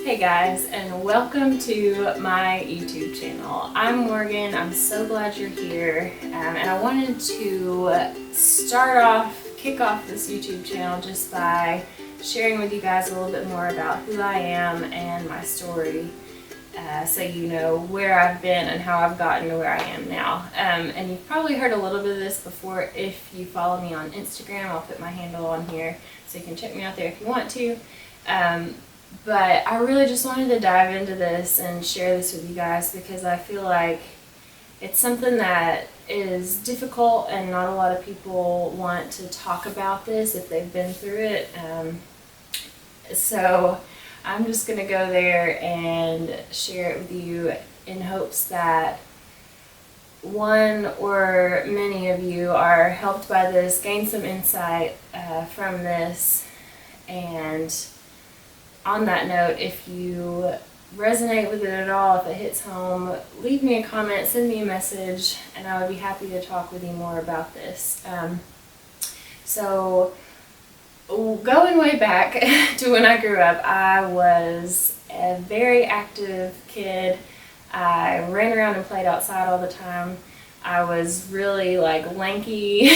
Hey guys, and welcome to my YouTube channel. I'm Morgan. I'm so glad you're here, and I wanted to kick off this YouTube channel just by sharing with you guys a little bit more about who I am and my story, so you know where I've been and how I've gotten to where I am now. And you've probably heard a little bit of this before if you follow me on Instagram. I'll put my handle on here so you can check me out there if you want to. But I really just wanted to dive into this and share this with you guys because I feel like it's something that is difficult and not a lot of people want to talk about this if they've been through it. So I'm just going to go there and share it with you in hopes that one or many of you are helped by this, gain some insight from this, and on that note, if you resonate with it at all, if it hits home, leave me a comment, send me a message, and I would be happy to talk with you more about this. So, going way back to when I grew up, I was a very active kid. I ran around and played outside all the time. I was really lanky,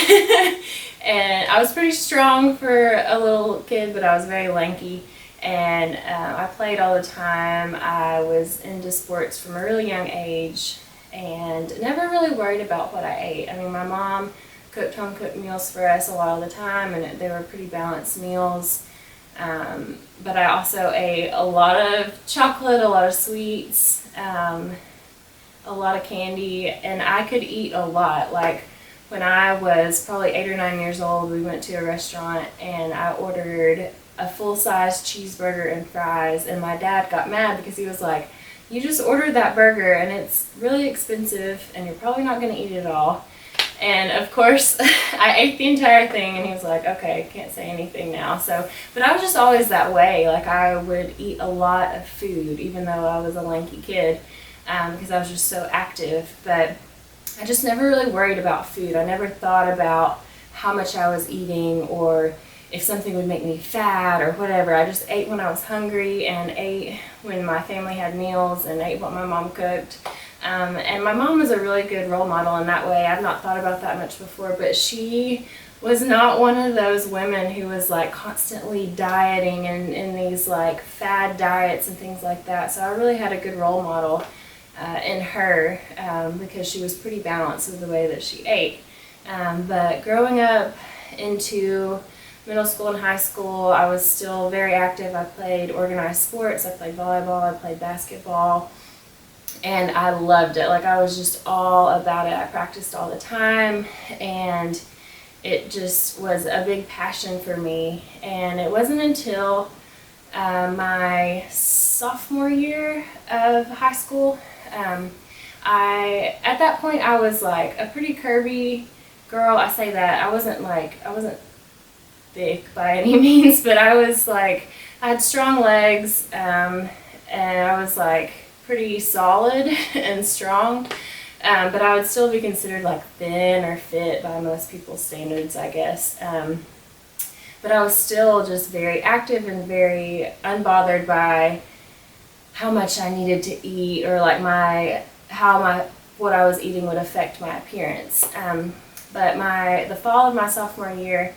and I was pretty strong for a little kid, but I was very lanky. And I played all the time. I was into sports from a really young age and never really worried about what I ate. I mean, my mom cooked home-cooked meals for us a lot of the time, and they were pretty balanced meals. But I also ate a lot of chocolate, a lot of sweets, a lot of candy, and I could eat a lot. Like when I was probably 8 or 9 years old, we went to a restaurant and I ordered a full-size cheeseburger and fries, and my dad got mad because he was like, "You just ordered that burger and it's really expensive and you're probably not going to eat it all." And of course I ate the entire thing, and he was like, "Okay, can't say anything now." So, but I was just always that way. Like, I would eat a lot of food even though I was a lanky kid, because I was just so active. But I just never really worried about food. I never thought about how much I was eating or if something would make me fat or whatever. I just ate when I was hungry and ate when my family had meals and ate what my mom cooked. And my mom was a really good role model in that way. I've not thought about that much before, but she was not one of those women who was constantly dieting and in these fad diets and things like that. So I really had a good role model in her, because she was pretty balanced with the way that she ate. But growing up into middle school and high school, I was still very active. I played organized sports. I played volleyball. I played basketball. And I loved it. I was just all about it. I practiced all the time, and it just was a big passion for me. And it wasn't until my sophomore year of high school, at that point I was a pretty curvy girl. I say that. I wasn't thick by any means, but I was I had strong legs, and I was pretty solid and strong, but I would still be considered thin or fit by most people's standards, I guess. But I was still just very active and very unbothered by how much I needed to eat or what I was eating would affect my appearance. But the fall of my sophomore year,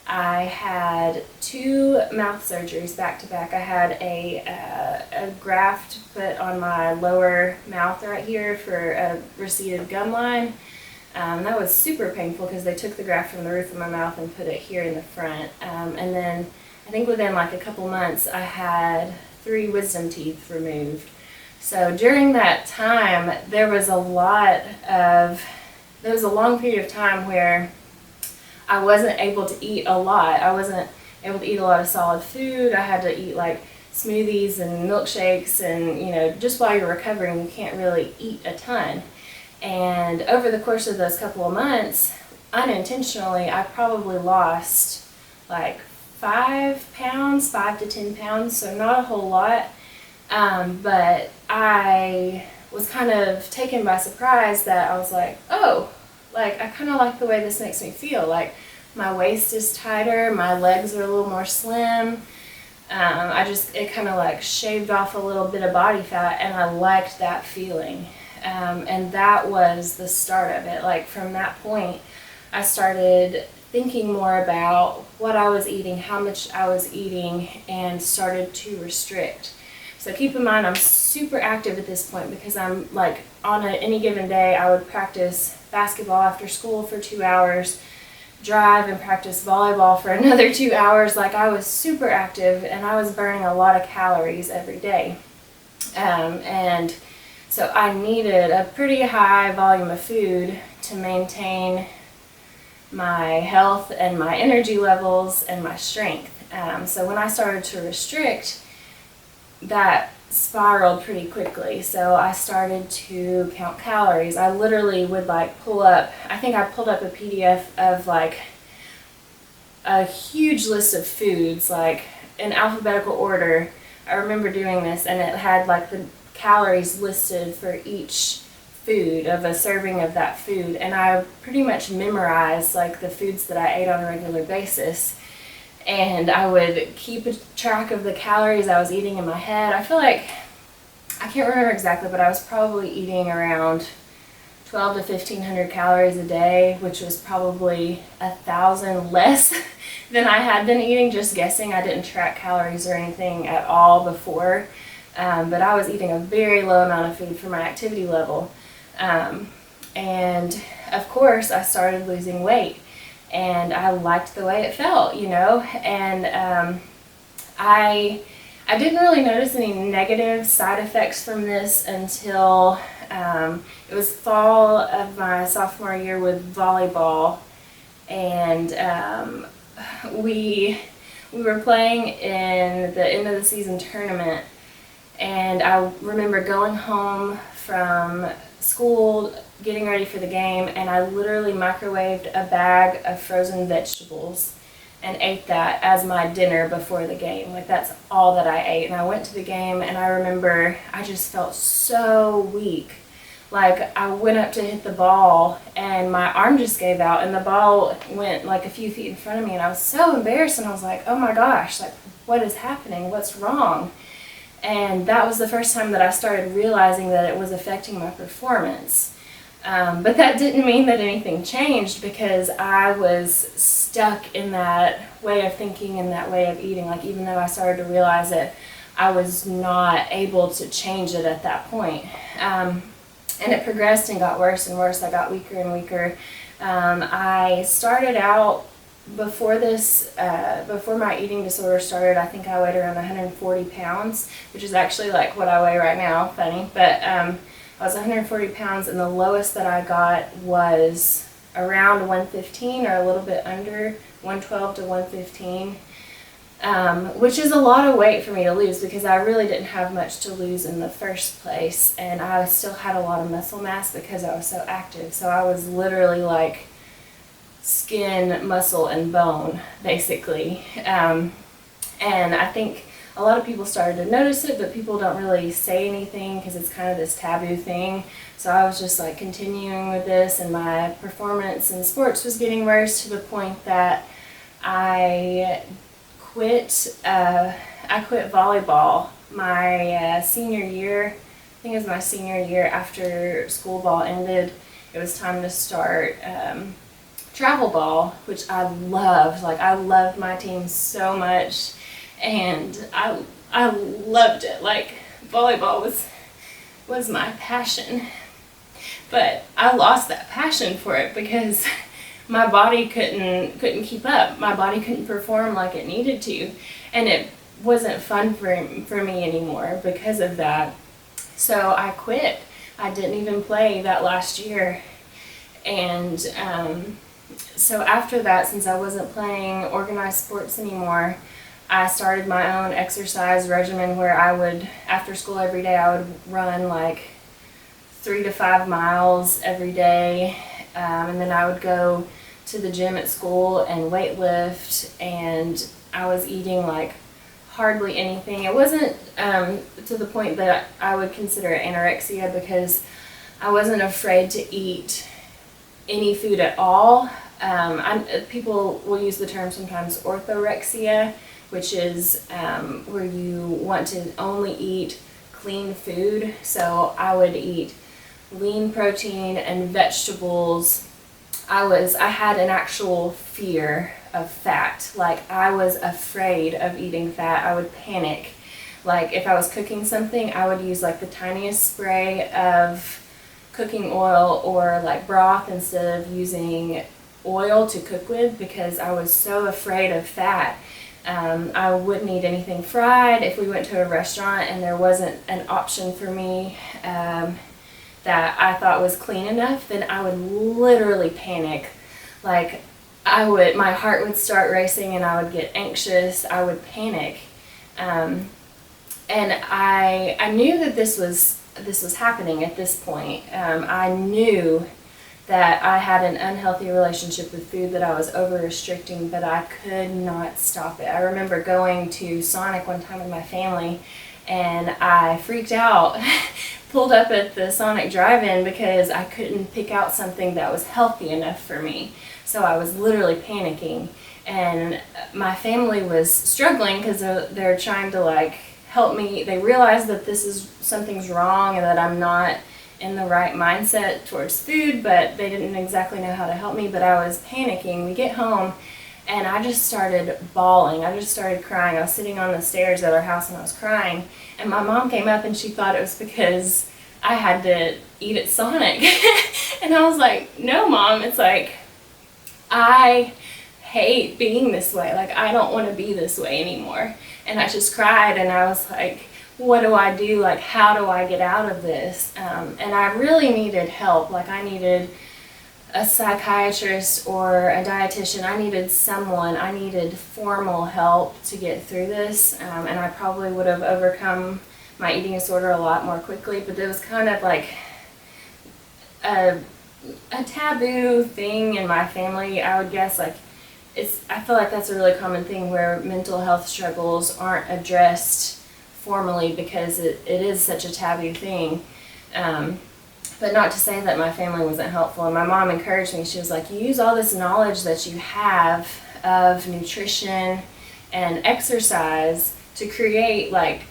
I had 2 mouth surgeries back to back. I had a graft put on my lower mouth right here for a receded gum line. That was super painful because they took the graft from the roof of my mouth and put it here in the front. And then I think within a couple months I had 3 wisdom teeth removed. So during that time there was a long period of time where I wasn't able to eat a lot. I wasn't able to eat a lot of solid food. I had to eat smoothies and milkshakes, and just while you're recovering you can't really eat a ton. And over the course of those couple of months, unintentionally, I probably lost 5 pounds, 5 to 10 pounds, so not a whole lot. But I was kind of taken by surprise that I was oh, I kind of like the way this makes me feel. My waist is tighter, my legs are a little more slim, It kind of like shaved off a little bit of body fat, and I liked that feeling. And that was the start of it. Like from that point, I started thinking more about what I was eating, how much I was eating, and started to restrict. So keep in mind, I'm super active at this point because I'm like on any given day, I would practice basketball after school for 2 hours, drive and practice volleyball for another 2 hours. Like I was super active and I was burning a lot of calories every day. And so I needed a pretty high volume of food to maintain my health and my energy levels and my strength. So when I started to restrict, that spiraled pretty quickly. So I started to count calories. I literally would like pull up, I think I pulled up a PDF of like a huge list of foods, like in alphabetical order. I remember doing this, and it had like the calories listed for each food of a serving of that food, and I pretty much memorized like the foods that I ate on a regular basis. And I would keep a track of the calories I was eating in my head. I feel like, I can't remember exactly, but I was probably eating around 12 to 1500 calories a day, which was probably 1,000 less than I had been eating, just guessing. I didn't track calories or anything at all before, but I was eating a very low amount of food for my activity level. And of course, I started losing weight. And I liked the way it felt, you know, and I didn't really notice any negative side effects from this until it was fall of my sophomore year with volleyball, and we were playing in the end of the season tournament, and I remember going home from school, getting ready for the game, and I literally microwaved a bag of frozen vegetables and ate that as my dinner before the game. Like that's all that I ate. And I went to the game, and I remember I just felt so weak. Like I went up to hit the ball and my arm just gave out, and the ball went like a few feet in front of me, and I was so embarrassed, and I was like, oh my gosh, like what is happening? What's wrong? And that was the first time that I started realizing that it was affecting my performance. But that didn't mean that anything changed, because I was stuck in that way of thinking and that way of eating. Like even though I started to realize it, I was not able to change it at that point. And it progressed and got worse and worse. I got weaker and weaker. I started out before my eating disorder started, I think I weighed around 140 pounds, which is actually like what I weigh right now, funny. But I was 140 pounds, and the lowest that I got was around 115, or a little bit under 112 to 115, which is a lot of weight for me to lose, because I really didn't have much to lose in the first place, and I still had a lot of muscle mass because I was so active. So I was literally like skin, muscle, and bone, basically. And I think a lot of people started to notice it, but people don't really say anything because it's kind of this taboo thing. So I was just like continuing with this, and my performance in sports was getting worse to the point that I quit volleyball my senior year. I think it was my senior year. After school ball ended, it was time to start travel ball, which I loved. Like I loved my team so much, and I loved it. Like volleyball was my passion, but I lost that passion for it because my body couldn't keep up. My body couldn't perform like it needed to, and it wasn't fun for me anymore because of that. So I quit. I didn't even play that last year, and so after that, since I wasn't playing organized sports anymore, I started my own exercise regimen where I would, after school every day, I would run like 3 to 5 miles every day, and then I would go to the gym at school and weight lift, and I was eating like hardly anything. It wasn't to the point that I would consider it anorexia, because I wasn't afraid to eat any food at all. People will use the term sometimes orthorexia, which is where you want to only eat clean food. So I would eat lean protein and vegetables. I had an actual fear of fat. Like, I was afraid of eating fat. I would panic. Like, if I was cooking something, I would use like the tiniest spray of cooking oil or like broth instead of using oil to cook with, because I was so afraid of fat. I wouldn't eat anything fried. If we went to a restaurant and there wasn't an option for me that I thought was clean enough, then I would literally panic. Like, my heart would start racing and I would get anxious. I would panic. And I knew that this was happening at this point. I knew that I had an unhealthy relationship with food, that I was over-restricting, but I could not stop it. I remember going to Sonic one time with my family, and I freaked out, pulled up at the Sonic drive-in because I couldn't pick out something that was healthy enough for me. So I was literally panicking, and my family was struggling because they're trying to like help me. They realize that something's wrong and that I'm not in the right mindset towards food, but they didn't exactly know how to help me. But I was panicking. We get home and I just started bawling. I just started crying. I was sitting on the stairs at our house and I was crying, and my mom came up and she thought it was because I had to eat at Sonic. And I was like, no, Mom, it's like, I hate being this way. Like, I don't want to be this way anymore. And I just cried, and I was like, what do I do? Like, how do I get out of this? And I really needed help. Like, I needed a psychiatrist or a dietitian. I needed formal help to get through this. And I probably would have overcome my eating disorder a lot more quickly, but it was kind of like a taboo thing in my family, I would guess. Like, I feel like that's a really common thing where mental health struggles aren't addressed formally because it is such a taboo thing. But not to say that my family wasn't helpful. And my mom encouraged me. She was like, you use all this knowledge that you have of nutrition and exercise to create like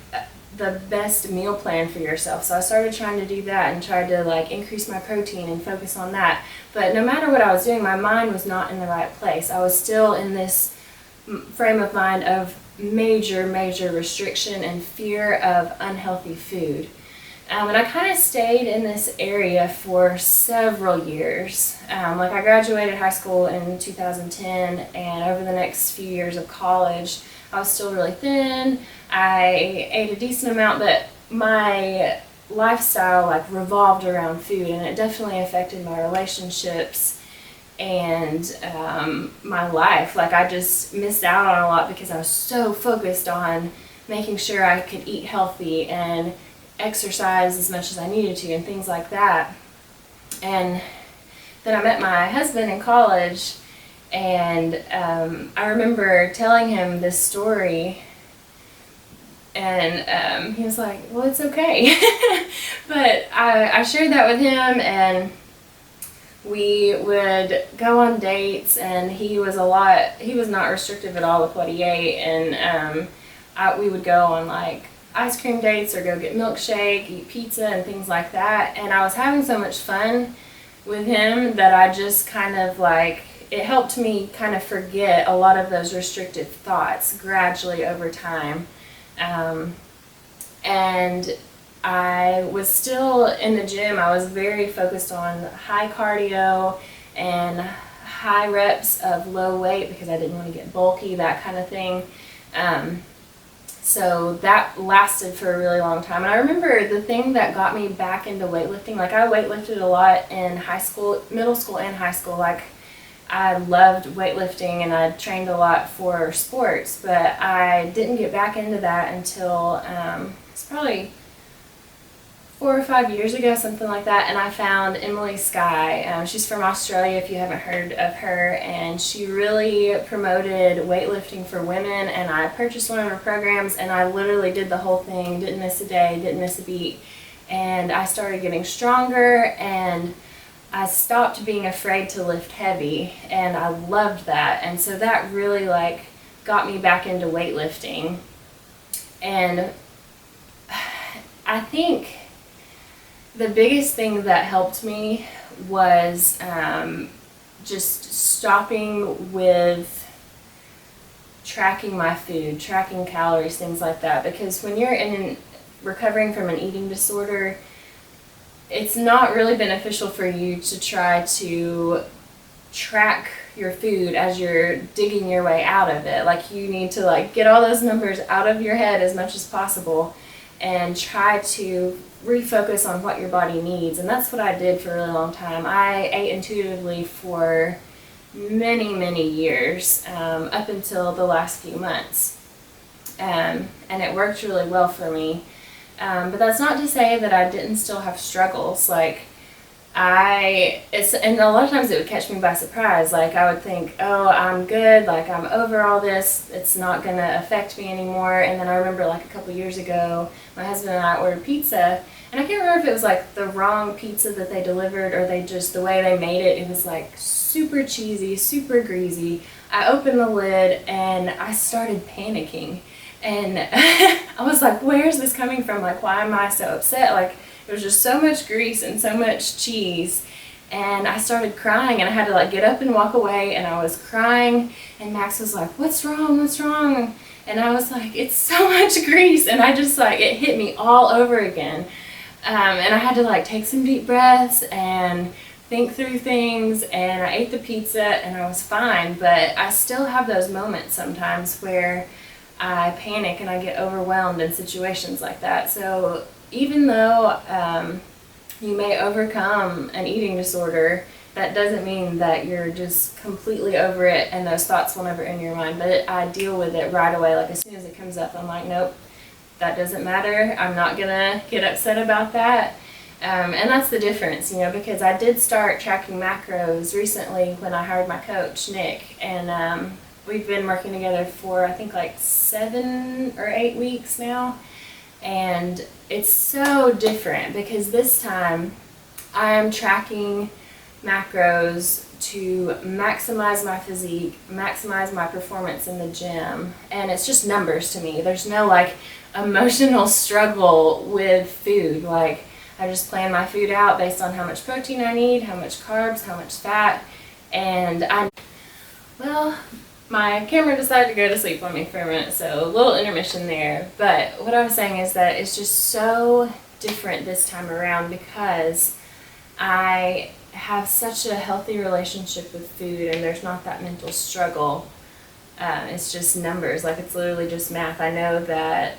the best meal plan for yourself. So I started trying to do that and tried to like increase my protein and focus on that. But no matter what I was doing, my mind was not in the right place. I was still in this frame of mind of major restriction and fear of unhealthy food. And I kind of stayed in this area for several years. Like, I graduated high school in 2010, and over the next few years of college, I was still really thin. I ate a decent amount, but my lifestyle like revolved around food, and it definitely affected my relationships and my life. Like, I just missed out on a lot because I was so focused on making sure I could eat healthy and exercise as much as I needed to and things like that. And then I met my husband in college, and I remember telling him this story, and he was like, well, it's okay. But I shared that with him, and we would go on dates, and he was not restrictive at all with what he ate, and we would go on like ice cream dates or go get milkshake, eat pizza and things like that. And I was having so much fun with him that I just kind of like, it helped me kind of forget a lot of those restrictive thoughts gradually over time. And I was still in the gym. I was very focused on high cardio and high reps of low weight because I didn't want to get bulky, that kind of thing. So that lasted for a really long time. And I remember the thing that got me back into weightlifting, like I weightlifted a lot in high school, middle school and high school. Like, I loved weightlifting and I trained a lot for sports, but I didn't get back into that until it's probably 4 or 5 years ago, something like that. And I found Emily Skye. She's from Australia, if you haven't heard of her, and she really promoted weightlifting for women. And I purchased one of her programs, and I literally did the whole thing, didn't miss a day, didn't miss a beat. And I started getting stronger, and I stopped being afraid to lift heavy, and I loved that. And so that really like got me back into weightlifting. And I think the biggest thing that helped me was just stopping with tracking my food, tracking calories, things like that. Because when you're recovering from an eating disorder, it's not really beneficial for you to try to track your food as you're digging your way out of it. Like, you need to like get all those numbers out of your head as much as possible and try to refocus on what your body needs. And that's what I did for a really long time. I ate intuitively for many years, up until the last few months, and it worked really well for me. But that's not to say that I didn't still have struggles. Like, and a lot of times it would catch me by surprise. Like, I would think, oh, I'm good, like I'm over all this, it's not gonna affect me anymore. And then I remember like a couple years ago, my husband and I ordered pizza, and I can't remember if it was like the wrong pizza that they delivered or the way they made it, it was like super cheesy, super greasy. I opened the lid and I started panicking. And I was like, where's this coming from? Like, why am I so upset? Like, there was just so much grease and so much cheese. And I started crying, and I had to like get up and walk away, and I was crying, and Max was like, what's wrong? What's wrong? And I was like, it's so much grease. And I just like, it hit me all over again. And I had to like take some deep breaths and think through things, and I ate the pizza and I was fine. But I still have those moments sometimes where I panic and I get overwhelmed in situations like that. So even though you may overcome an eating disorder, that doesn't mean that you're just completely over it and those thoughts will never enter your mind. But I deal with it right away. Like, as soon as it comes up, I'm like, nope, that doesn't matter. I'm not gonna get upset about that. And that's the difference, you know, because I did start tracking macros recently when I hired my coach, Nick, and we've been working together for I think like 7 or 8 weeks now. And it's so different because this time I'm tracking macros to maximize my physique, maximize my performance in the gym, and it's just numbers to me. There's no like emotional struggle with food. Like, I just plan my food out based on how much protein I need, how much carbs, how much fat, and my camera decided to go to sleep on me for a minute, so a little intermission there. But what I was saying is that it's just so different this time around because I have such a healthy relationship with food, and there's not that mental struggle. It's just numbers. Like, it's literally just math. I know that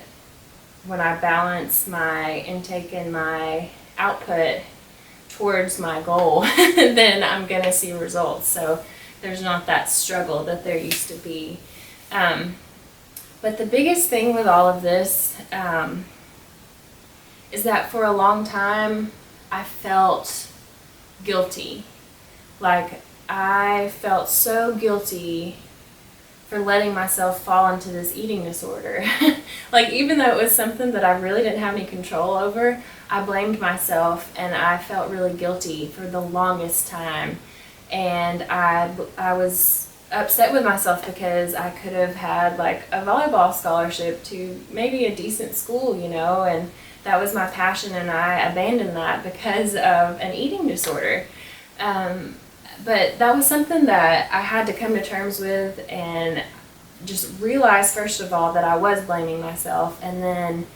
when I balance my intake and my output towards my goal, then I'm gonna see results. So there's not that struggle that there used to be. But the biggest thing with all of this is that for a long time I felt guilty. Like, I felt so guilty for letting myself fall into this eating disorder. Like, even though it was something that I really didn't have any control over, I blamed myself and I felt really guilty for the longest time. And I was upset with myself because I could have had like a volleyball scholarship to maybe a decent school, you know, and that was my passion, and I abandoned that because of an eating disorder. But that was something that I had to come to terms with and just realize, first of all, that I was blaming myself, and then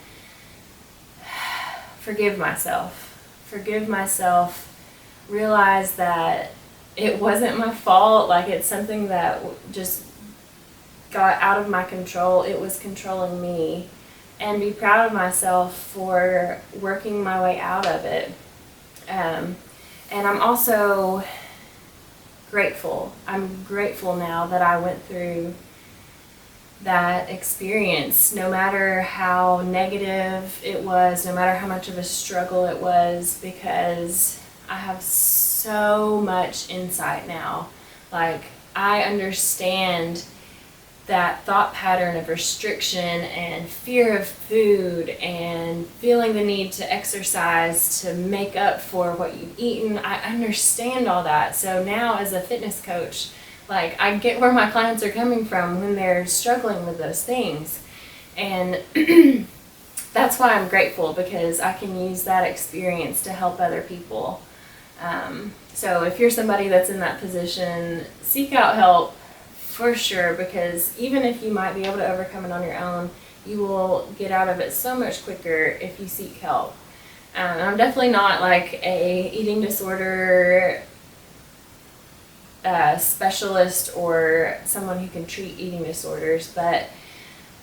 forgive myself, realize that it wasn't my fault. Like, it's something that just got out of my control. It was controlling me, and be proud of myself for working my way out of it. And I'm also grateful. I'm grateful now that I went through that experience, no matter how negative it was, no matter how much of a struggle it was, because I have so much insight now. Like, I understand that thought pattern of restriction and fear of food and feeling the need to exercise to make up for what you've eaten. I understand all that. So now, as a fitness coach, Like, I get where my clients are coming from when they're struggling with those things. And that's why I'm grateful, because I can use that experience to help other people. So if you're somebody that's in that position, seek out help for sure, because even if you might be able to overcome it on your own, you will get out of it so much quicker if you seek help. I'm definitely not like a eating disorder specialist or someone who can treat eating disorders, but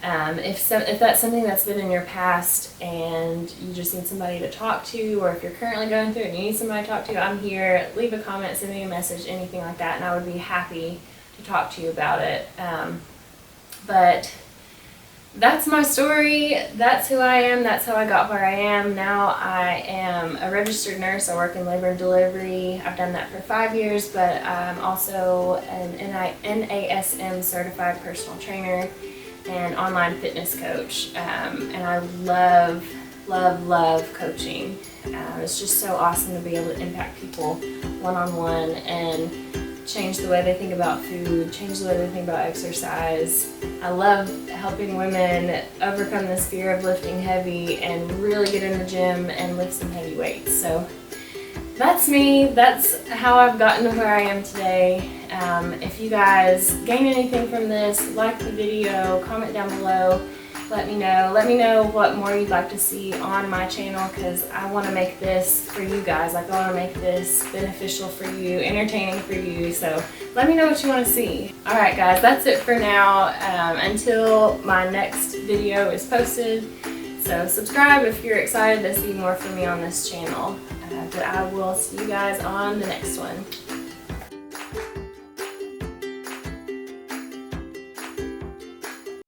if that's something that's been in your past and you just need somebody to talk to, or if you're currently going through it and you need somebody to talk to, I'm here. Leave a comment, send me a message, anything like that, and I would be happy to talk to you about it. But that's my story. That's who I am. That's how I got where I am. Now I am a registered nurse. I work in labor and delivery. I've done that for 5 years, but I'm also an NASM certified personal trainer and online fitness coach. And I love, love, love coaching. It's just so awesome to be able to impact people one-on-one and change the way they think about food, change the way they think about exercise. I love helping women overcome this fear of lifting heavy and really get in the gym and lift some heavy weights. So that's me. That's how I've gotten to where I am today. If you guys gain anything from this, like the video, comment down below. Let me know. Let me know what more you'd like to see on my channel, because I want to make this for you guys. Like, I want to make this beneficial for you, entertaining for you. So let me know what you want to see. Alright guys, that's it for now. Until my next video is posted. So subscribe if you're excited to see more from me on this channel. But I will see you guys on the next one.